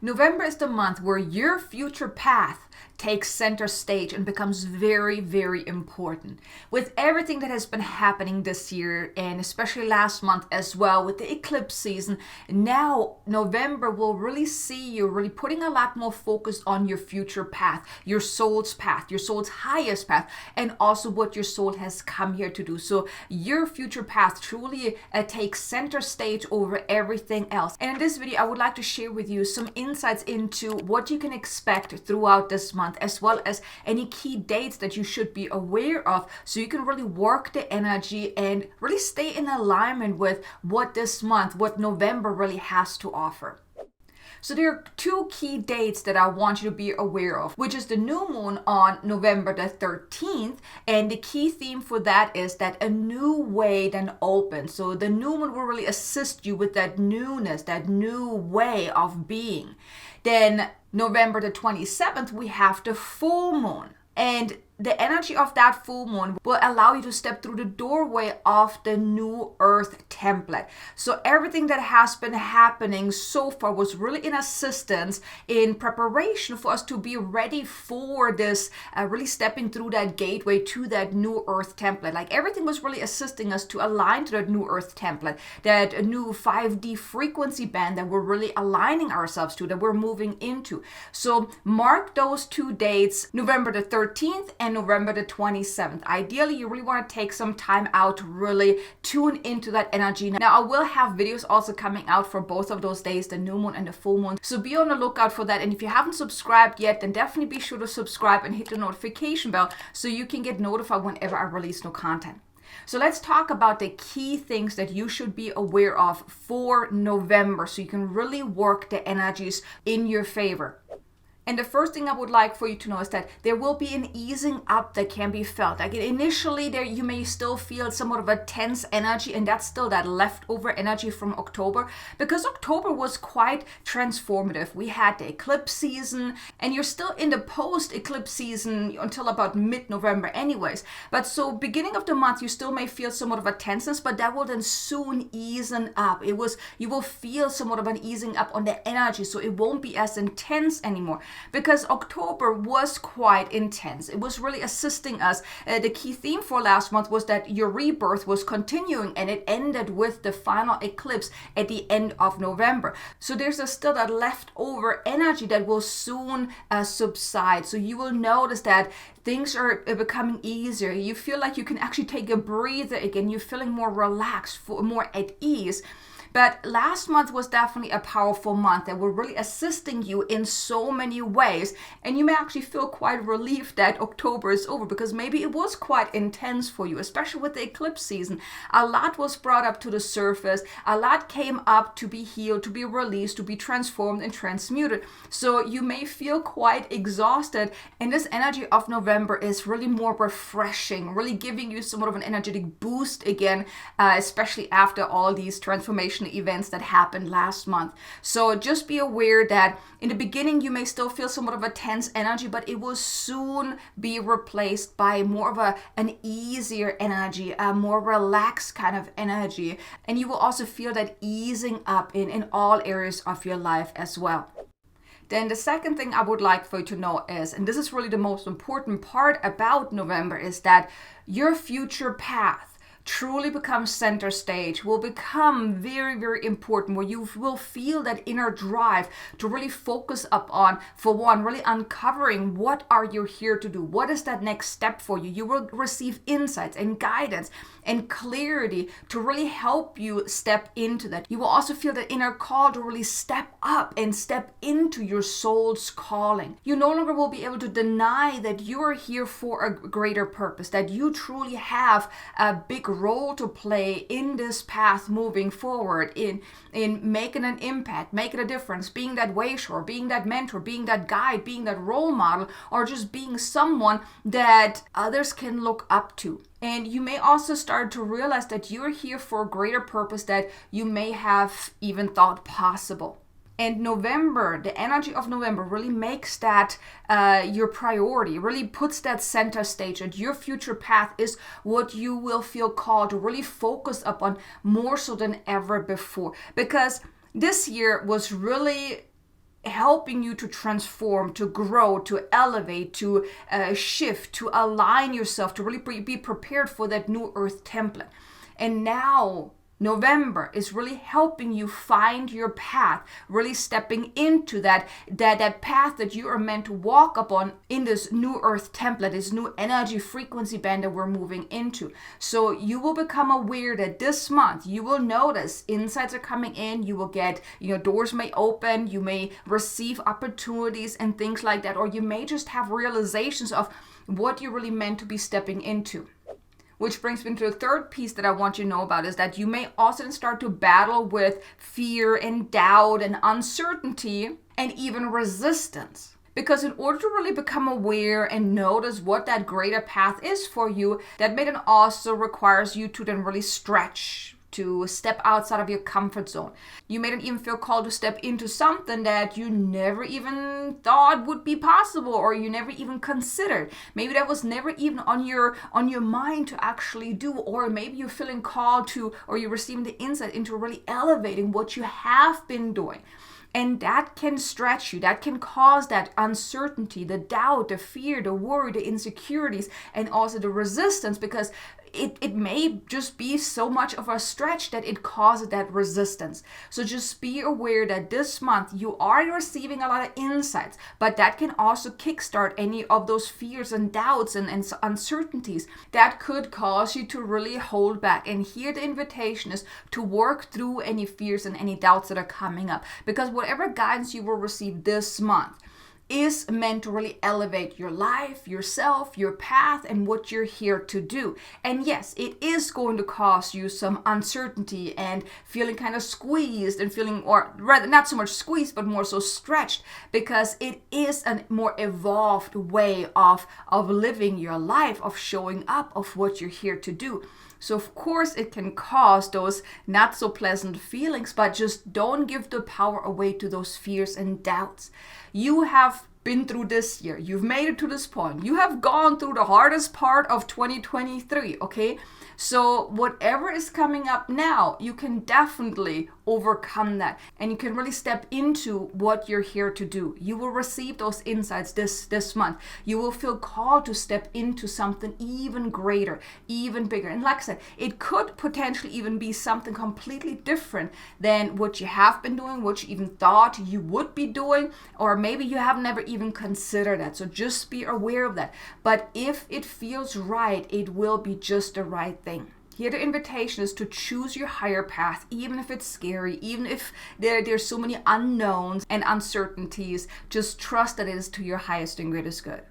November is the month where your future path takes center stage and becomes very, very important. With everything that has been happening this year, and especially last month as well with the eclipse season, now November will really see you really putting a lot more focus on your future path, your soul's highest path, and also what your soul has come here to do. So your future path truly takes center stage over everything else. And in this video, I would like to share with you some insights into what you can expect throughout this month, as well as any key dates that you should be aware of, so you can really work the energy and really stay in alignment with what this month, what November really has to offer. So there are two key dates that I want you to be aware of, which is the new moon on November the 13th. And the key theme for that is that a new way then opens. So the new moon will really assist you with that newness, that new way of being. Then November the 27th, we have the full moon. And the energy of that full moon will allow you to step through the doorway of the new earth template. So everything that has been happening so far was really in assistance, in preparation for us to be ready for this, really stepping through that gateway to that new earth template. Like everything was really assisting us to align to that new earth template, that new 5D frequency band that we're really aligning ourselves to, that we're moving into. So mark those two dates, November the 13th and November the 27th. Ideally, you really want to take some time out to really tune into that energy. Now, I will have videos also coming out for both of those days, the new moon and the full moon. So be on the lookout for that. And if you haven't subscribed yet, then definitely be sure to subscribe and hit the notification bell so you can get notified whenever I release new content. So let's talk about the key things that you should be aware of for November so you can really work the energies in your favor. And the first thing I would like for you to know is that there will be an easing up that can be felt. Like initially there, you may still feel somewhat of a tense energy, and that's still that leftover energy from October, because October was quite transformative. We had the eclipse season, and you're still in the post-eclipse season until about mid-November anyways. But so beginning of the month, you still may feel somewhat of a tenseness, but that will then soon easen up. You will feel somewhat of an easing up on the energy, so it won't be as intense anymore. Because October was quite intense. It was really assisting us. The key theme for last month was that your rebirth was continuing, and it ended with the final eclipse at the end of November. So there's still that leftover energy that will soon subside. So you will notice that things are becoming easier. You feel like you can actually take a breather again. You're feeling more relaxed, more at ease. But last month was definitely a powerful month that were really assisting you in so many ways. And you may actually feel quite relieved that October is over, because maybe it was quite intense for you, especially with the eclipse season. A lot was brought up to the surface. A lot came up to be healed, to be released, to be transformed and transmuted. So you may feel quite exhausted. And this energy of November is really more refreshing, really giving you somewhat of an energetic boost again, especially after all these transformations events that happened last month. So just be aware that in the beginning you may still feel somewhat of a tense energy, but it will soon be replaced by more of an easier energy, a more relaxed kind of energy. And you will also feel that easing up in all areas of your life as well. Then the second thing I would like for you to know is, and this is really the most important part about November, is that your future path truly becomes center stage, will become very, very important, where you will feel that inner drive to really focus up on, for one, really uncovering what are you here to do? What is that next step for you? You will receive insights and guidance and clarity to really help you step into that. You will also feel that inner call to really step up and step into your soul's calling. You no longer will be able to deny that you are here for a greater purpose, that you truly have a big role to play in this path moving forward, in making an impact, making a difference, being that wayshower, being that mentor, being that guide, being that role model, or just being someone that others can look up to. And you may also start to realize that you're here for a greater purpose that you may have even thought possible. And November, the energy of November really makes that your priority, really puts that center stage, and your future path is what you will feel called to really focus upon more so than ever before. Because this year was really helping you to transform, to grow, to elevate, to shift, to align yourself, to really be prepared for that new earth template. And now November is really helping you find your path, really stepping into that path that you are meant to walk upon in this new earth template, this new energy frequency band that we're moving into. So you will become aware that this month you will notice insights are coming in, you will get, doors may open, you may receive opportunities and things like that, or you may just have realizations of what you're really meant to be stepping into. Which brings me to the third piece that I want you to know about is that you may also start to battle with fear and doubt and uncertainty and even resistance. Because in order to really become aware and notice what that greater path is for you, that may then also requires you to then really stretch, to step outside of your comfort zone. You may not even feel called to step into something that you never even thought would be possible, or you never even considered. Maybe that was never even on your mind to actually do, or maybe you're feeling called to, or you're receiving the insight into really elevating what you have been doing. And that can stretch you, that can cause that uncertainty, the doubt, the fear, the worry, the insecurities, and also the resistance, because it may just be so much of a stretch that it causes that resistance. So just be aware that this month you are receiving a lot of insights, but that can also kickstart any of those fears and doubts and uncertainties that could cause you to really hold back. And here the invitation is to work through any fears and any doubts that are coming up, because whatever guidance you will receive this month is meant to really elevate your life, yourself, your path, and what you're here to do. And yes, it is going to cause you some uncertainty and feeling kind of squeezed and feeling, or rather not so much squeezed, but more so stretched, because it is a more evolved way of living your life, of showing up, of what you're here to do. So of course it can cause those not so pleasant feelings, but just don't give the power away to those fears and doubts. You have been through this year. You've made it to this point. You have gone through the hardest part of 2023, okay? So whatever is coming up now, you can definitely overcome that, and you can really step into what you're here to do. You will receive those insights this month. You will feel called to step into something even greater, even bigger. And like I said, it could potentially even be something completely different than what you have been doing, what you even thought you would be doing, or maybe you have never even considered that. So just be aware of that. But if it feels right, it will be just the right thing. Here the invitation is to choose your higher path, even if it's scary, even if there's so many unknowns and uncertainties. Just trust that it is to your highest and greatest good.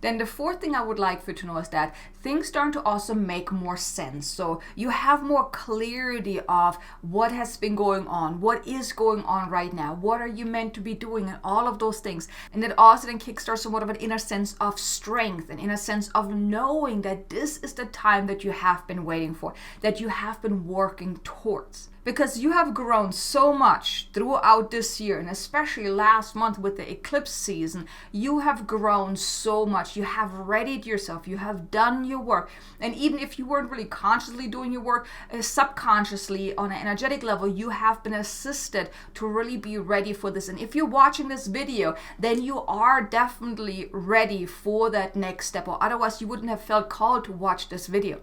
Then the fourth thing I would like for you to know is that things start to also make more sense. So you have more clarity of what has been going on, what is going on right now, what are you meant to be doing, and all of those things. And that also then kickstarts somewhat of an inner sense of strength, an inner sense of knowing that this is the time that you have been waiting for, that you have been working towards. Because you have grown so much throughout this year, and especially last month with the eclipse season, you have grown so much. You have readied yourself. You have done your work. And even if you weren't really consciously doing your work, subconsciously on an energetic level, you have been assisted to really be ready for this. And if you're watching this video, then you are definitely ready for that next step, or otherwise you wouldn't have felt called to watch this video.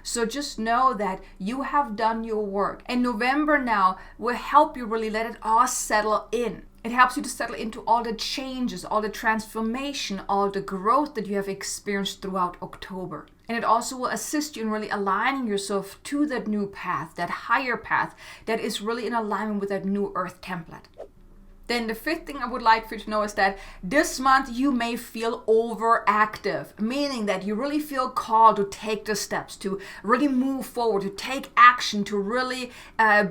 So just know that you have done your work. And November now will help you really let it all settle in. It helps you to settle into all the changes, all the transformation, all the growth that you have experienced throughout October. And it also will assist you in really aligning yourself to that new path, that higher path that is really in alignment with that new earth template. Then the fifth thing I would like for you to know is that this month you may feel overactive, meaning that you really feel called to take the steps, to really move forward, to take action, to really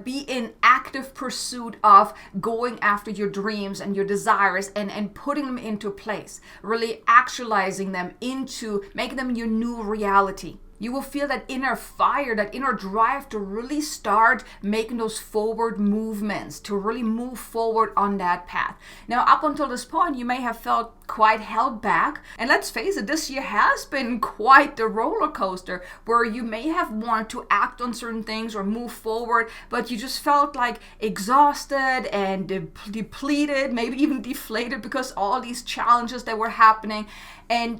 be in active pursuit of going after your dreams and your desires and putting them into place, really actualizing them into making them your new reality. You will feel that inner fire, that inner drive to really start making those forward movements, to really move forward on that path. Now, up until this point, you may have felt quite held back. And let's face it, this year has been quite the roller coaster where you may have wanted to act on certain things or move forward, but you just felt like exhausted and depleted, maybe even deflated because all these challenges that were happening.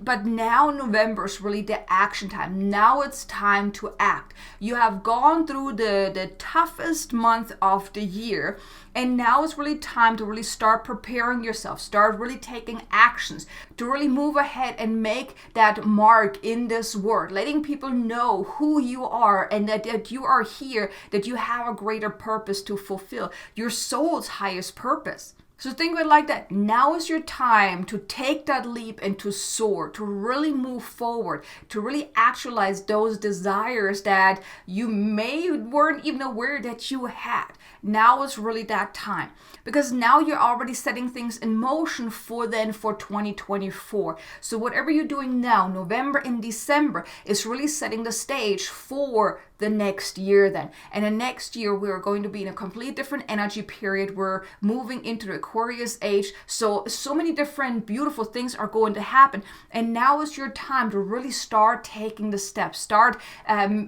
But now November is really the action time. Now it's time to act. You have gone through the toughest month of the year, and now it's really time to really start preparing yourself, start really taking actions to really move ahead and make that mark in this world, letting people know who you are and that you are here, that you have a greater purpose to fulfill, your soul's highest purpose. So think of it like that. Now is your time to take that leap and to soar, to really move forward, to really actualize those desires that you weren't even aware that you had. Now is really that time, because now you're already setting things in motion for 2024. So whatever you're doing now, November and December, is really setting the stage for the next year then. And the next year, we're going to be in a completely different energy period. We're moving into the Aquarius age. So many different beautiful things are going to happen. And now is your time to really start taking the steps, start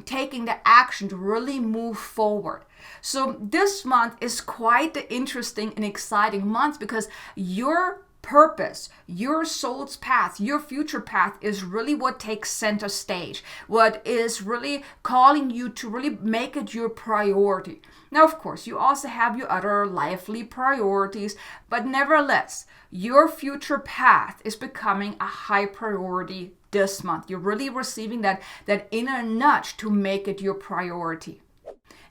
taking the action to really move forward. So this month is quite the interesting and exciting month, because your purpose, your soul's path, your future path is really what takes center stage, what is really calling you to really make it your priority. Now, of course, you also have your other lively priorities, but nevertheless, your future path is becoming a high priority this month. You're really receiving that inner nudge to make it your priority.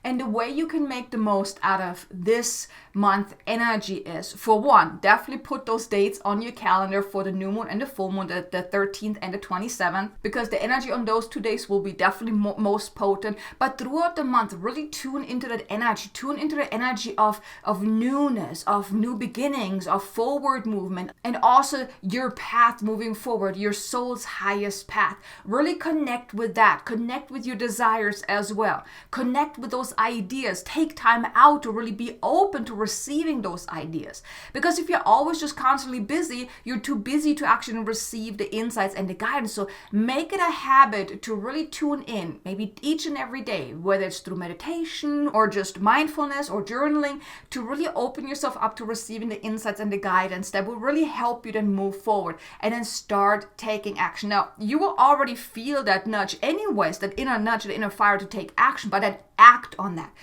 And the way you can make the most out of this month energy is, for one, definitely put those dates on your calendar for the new moon and the full moon, the 13th and the 27th, because the energy on those 2 days will be definitely most potent. But throughout the month, really tune into that energy, tune into the energy of newness, of new beginnings, of forward movement, and also your path moving forward, your soul's highest path. Really connect with that, connect with your desires as well, connect with those ideas. Take time out to really be open to receiving those ideas, because if you're always just constantly busy, you're too busy to actually receive the insights and the guidance. So make it a habit to really tune in, maybe each and every day, whether it's through meditation or just mindfulness or journaling, to really open yourself up to receiving the insights and the guidance that will really help you then move forward and then start taking action. Now, you will already feel that nudge anyways, that inner nudge, the inner fire to take action, but then act on that.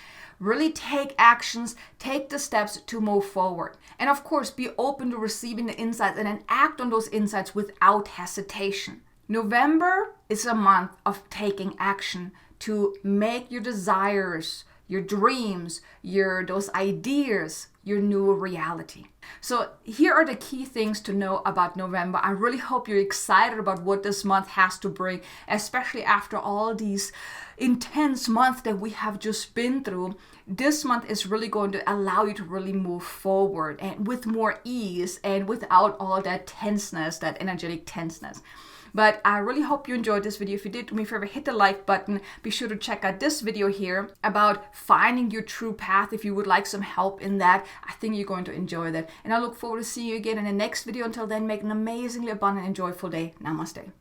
Really take actions, take the steps to move forward. And of course, be open to receiving the insights and then act on those insights without hesitation. November is a month of taking action to make your desires, your dreams, those ideas, your new reality. So here are the key things to know about November. I really hope you're excited about what this month has to bring, especially after all these intense months that we have just been through. This month is really going to allow you to really move forward and with more ease and without all that tenseness, that energetic tenseness. But I really hope you enjoyed this video. If you did, do me a favor, hit the like button. Be sure to check out this video here about finding your true path. If you would like some help in that, I think you're going to enjoy that. And I look forward to seeing you again in the next video. Until then, make an amazingly abundant and joyful day. Namaste.